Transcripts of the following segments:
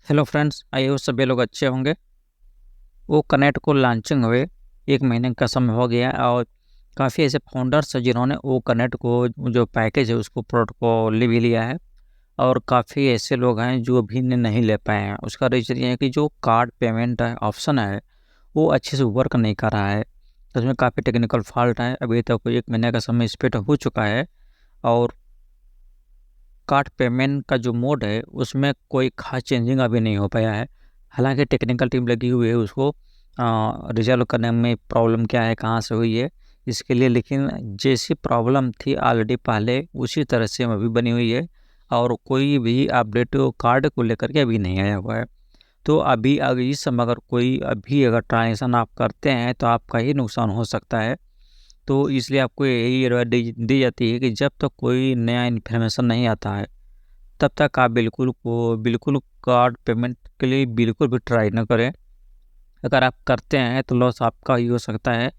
Hello friends, I hope सभी लोग अच्छे होंगे। वो कनेक्ट को लॉन्चिंग हुए 1 महीने का समय हो गया है और काफ़ी ऐसे फाउंडर्स हैं जिन्होंने वो कनेक्ट को जो पैकेज है उसको प्रोडक्ट को ले भी लिया है। और काफ़ी ऐसे लोग हैं जो अभी नहीं ले पाए हैं। उसका रीज़न ये है कि जो कार्ड पेमेंट है ऑप्शन है वो अच्छे से वर्क नहीं कर रहा है। तो उसमें काफ़ी टेक्निकल फॉल्ट है। अभी तक 1 महीने का समय इस पे हो चुका है और कार्ड पेमेंट का जो मोड है उसमें कोई खास चेंजिंग अभी नहीं हो पाया है। हालांकि टेक्निकल टीम लगी हुई है उसको रिजॉल्व करने में, प्रॉब्लम क्या है, कहाँ से हुई है इसके लिए। लेकिन जैसी प्रॉब्लम थी ऑलरेडी पहले उसी तरह से अभी बनी हुई है और कोई भी अपडेट कार्ड को लेकर के अभी नहीं आया हुआ है। तो अभी अगर इस समय अगर कोई अभी अगर ट्रांजेक्शन आप करते हैं तो आपका ही नुकसान हो सकता है। तो इसलिए आपको यही एडवाइस दी जाती है कि जब तक कोई नया इन्फॉर्मेशन नहीं आता है तब तक आप बिल्कुल कार्ड पेमेंट के लिए बिल्कुल भी ट्राई ना करें। अगर आप करते हैं तो लॉस आपका ही हो सकता है।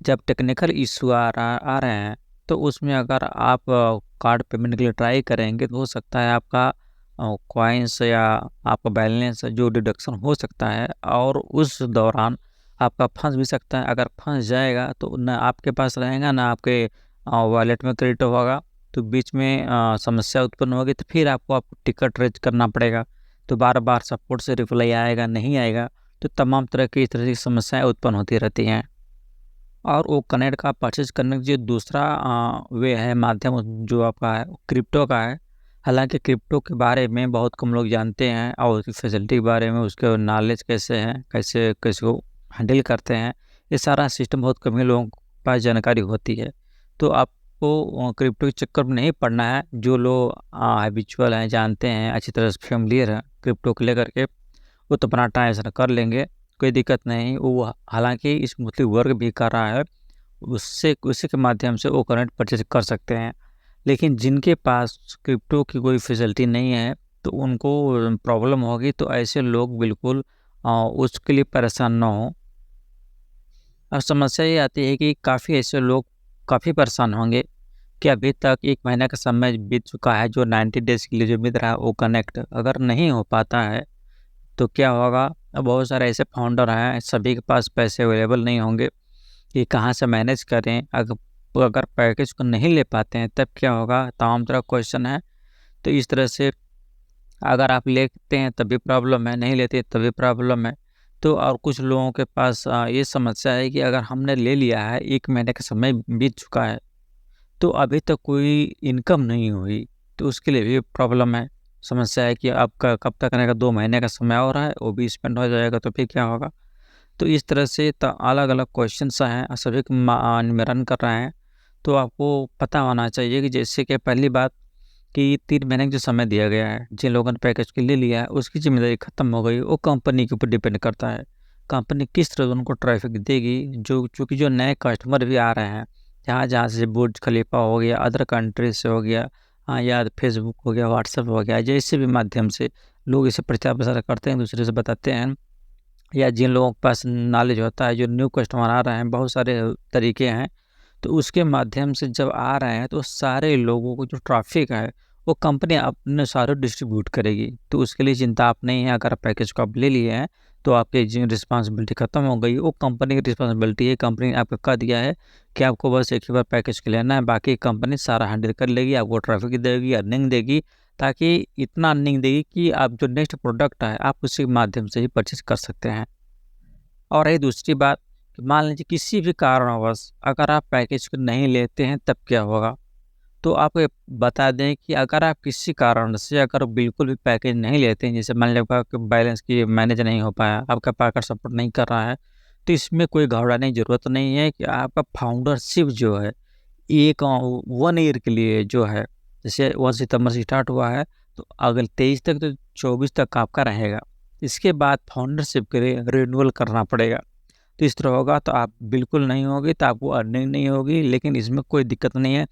जब टेक्निकल इशू आ रहे हैं तो उसमें अगर आप कार्ड पेमेंट के लिए ट्राई करेंगे तो हो सकता है आपका कॉइन्स या आपका बैलेंस जो डिडक्शन हो सकता है और उस दौरान आपका फंस भी सकता है। अगर फंस जाएगा तो ना आपके पास रहेगा ना आपके वॉलेट में क्रेडिट होगा। तो बीच में समस्या उत्पन्न होगी तो फिर आपको टिकट रेज करना पड़ेगा। तो बार बार सपोर्ट से रिप्लाई आएगा नहीं आएगा। तो तमाम तरह की इस तरह की समस्याएं उत्पन्न होती रहती हैं। और वो कनेक्ट का परचेज करने का जो दूसरा वे है, माध्यम जो आपका है वो क्रिप्टो का है। हालांकि क्रिप्टो के बारे में बहुत कम लोग जानते हैं और उसकी फैसिलिटी के बारे में, उसके नॉलेज कैसे हैं, कैसे कैसे को हैंडल करते हैं, ये सारा सिस्टम बहुत कम ही लोगों के पास जानकारी होती है। तो आपको क्रिप्टो के चक्कर में नहीं पड़ना है। जो लोग हैबिचुअल हैं, जानते हैं, अच्छी तरह से फेमिलियर हैं क्रिप्टो को लेकर के, वो तो अपना ट्रांजेक्शन कर लेंगे, कोई दिक्कत नहीं। वो हालांकि स्मूथली वर्क भी कर रहा है, उससे उसी के माध्यम से वो करंट परचेज कर सकते हैं। लेकिन जिनके पास क्रिप्टो की कोई फैसिलिटी नहीं है तो उनको प्रॉब्लम होगी। तो ऐसे लोग बिल्कुल उसके लिए परेशान ना हो। अब समस्या ये आती है कि काफ़ी ऐसे लोग काफ़ी परेशान होंगे कि अभी तक 1 महीने का समय बीत चुका है, जो 90 डेज़ के लिए जो बीत रहा है वो कनेक्ट अगर नहीं हो पाता है तो क्या होगा। अब बहुत सारे ऐसे फाउंडर हैं, सभी के पास पैसे अवेलेबल नहीं होंगे कि कहाँ से मैनेज करें। अगर अगर पैकेज को नहीं ले पाते हैं तब क्या होगा, तमाम तरह क्वेश्चन है। तो इस तरह से अगर आप लेते हैं तभी प्रॉब्लम है, नहीं लेते तभी प्रॉब्लम है। तो और कुछ लोगों के पास ये समस्या है कि अगर हमने ले लिया है, 1 महीने का समय बीत चुका है तो अभी तक कोई इनकम नहीं हुई, तो उसके लिए भी प्रॉब्लम है। समस्या है कि आपका कब तक आने का, 2 महीने का समय और है, वो भी स्पेंड हो जाएगा तो फिर क्या होगा। तो इस तरह से अलग अलग क्वेश्चंस हैं और सभी को निवारण कर रहे हैं। तो आपको पता होना चाहिए कि जैसे कि पहली बात कि 3 महीने का जो समय दिया गया है, जिन लोगों ने पैकेज के लिए लिया है उसकी जिम्मेदारी खत्म हो गई, वो कंपनी के ऊपर डिपेंड करता है। कंपनी किस तरह उनको ट्रैफिक देगी, जो चूँकि जो नए कस्टमर भी आ रहे हैं, जहाँ जहाँ से बुर्ज खलीफा हो गया, अदर कंट्रीज से हो गया, हाँ, या फेसबुक हो गया, व्हाट्सएप हो गया, जैसे भी माध्यम से लोग इसे प्रचार प्रसार करते हैं, दूसरे से बताते हैं। या जिन लोगों के पास नॉलेज होता है, जो न्यू कस्टमर आ रहे हैं, बहुत सारे तरीके हैं। तो उसके माध्यम से जब आ रहे हैं तो सारे लोगों को जो ट्रैफिक है वो कंपनी अपने सारे डिस्ट्रीब्यूट करेगी। तो उसके लिए चिंता आप नहीं है। अगर आप पैकेज को आप ले लिए हैं तो आपकी रिस्पॉन्सिबिलिटी खत्म हो गई, वो कंपनी की रिस्पॉन्सिबिलिटी है। कंपनी ने आपको कह दिया है कि आपको बस एक ही बार पैकेज के लेना है, बाकी कंपनी सारा हैंडल कर लेगी, आपको ट्रैफिक देगी, अर्निंग देगी, ताकि इतना अर्निंग देगी कि आप जो नेक्स्ट प्रोडक्ट है आप उसी के माध्यम से ही परचेज कर सकते हैं। और रही दूसरी बात कि मान लीजिए किसी भी कारणवश अगर आप पैकेज को नहीं लेते हैं तब क्या होगा। तो आपको ये बता दें कि अगर आप किसी कारण से अगर बिल्कुल भी पैकेज नहीं लेते हैं, जैसे मान लीजिए आपका बैलेंस की मैनेज नहीं हो पाया, आपका पैकेट सपोर्ट नहीं कर रहा है, तो इसमें कोई घबराने की ज़रूरत नहीं है कि आपका फाउंडरशिप जो है एक 1 ईयर के लिए जो है, जैसे 1 सितंबर से स्टार्ट हुआ है तो अगर 23 तक तो 24 तक आपका रहेगा। इसके बाद फाउंडरशिप के लिए रिन्यूअल करना पड़ेगा। तो इस तरह होगा तो आप बिल्कुल नहीं होगी, तो आपको अर्निंग नहीं होगी। लेकिन इसमें कोई दिक्कत नहीं है,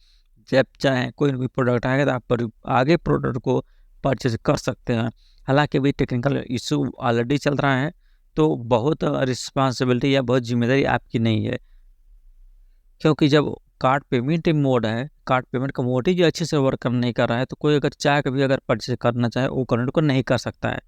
जब चाहें कोई भी प्रोडक्ट आएगा तो आप आगे प्रोडक्ट को परचेज कर सकते हैं। हालांकि अभी टेक्निकल इशू ऑलरेडी चल रहा है तो बहुत रिस्पॉन्सिबिलिटी या बहुत जिम्मेदारी आपकी नहीं है, क्योंकि जब कार्ड पेमेंट मोड है, कार्ड पेमेंट का मोड ही जो अच्छे से वर्क नहीं कर रहा है, तो कोई अगर चाह के भी अगर परचेज करना चाहे वो करंट को नहीं कर सकता है।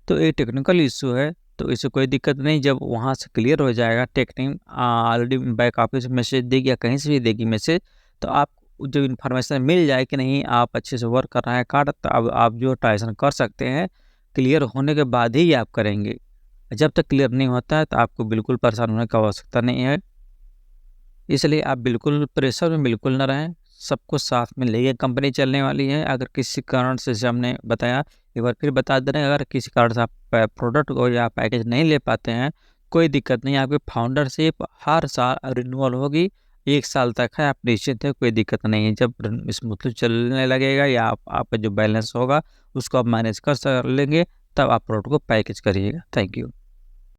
तो ये टेक्निकल इश्यू है, तो इससे कोई दिक्कत नहीं। जब वहाँ से क्लियर हो जाएगा, tech team already back office message देगी या कहीं से भी देगी मैसेज, तो आप जो इन्फॉर्मेशन मिल जाए कि नहीं आप अच्छे से वर्क कर रहे हैं कार्ड, तो अब आप जो ट्रांजेक्शन कर सकते हैं, क्लियर होने के बाद ही आप करेंगे। जब तक क्लियर नहीं होता है तो आपको बिल्कुल परेशान होने की आवश्यकता नहीं है। इसलिए आप बिल्कुल प्रेशर में बिल्कुल ना रहें, सब कुछ साथ में लेके कंपनी चलने वाली है। अगर किसी कारण से जैसे हमने बताया, एक बार फिर बता दे रहे हैं, अगर किसी कारण से आप प्रोडक्ट को या पैकेज नहीं ले पाते हैं, कोई दिक्कत नहीं, आपकी फाउंडरशिप हर साल रिन्यूअल होगी, 1 साल तक है, आप निश्चिंत है, कोई दिक्कत नहीं है। जब स्मूथली चलने लगेगा या आपका जो बैलेंस होगा उसको आप मैनेज कर लेंगे, तब आप प्रोडक्ट को पैकेज करिएगा। Thank you.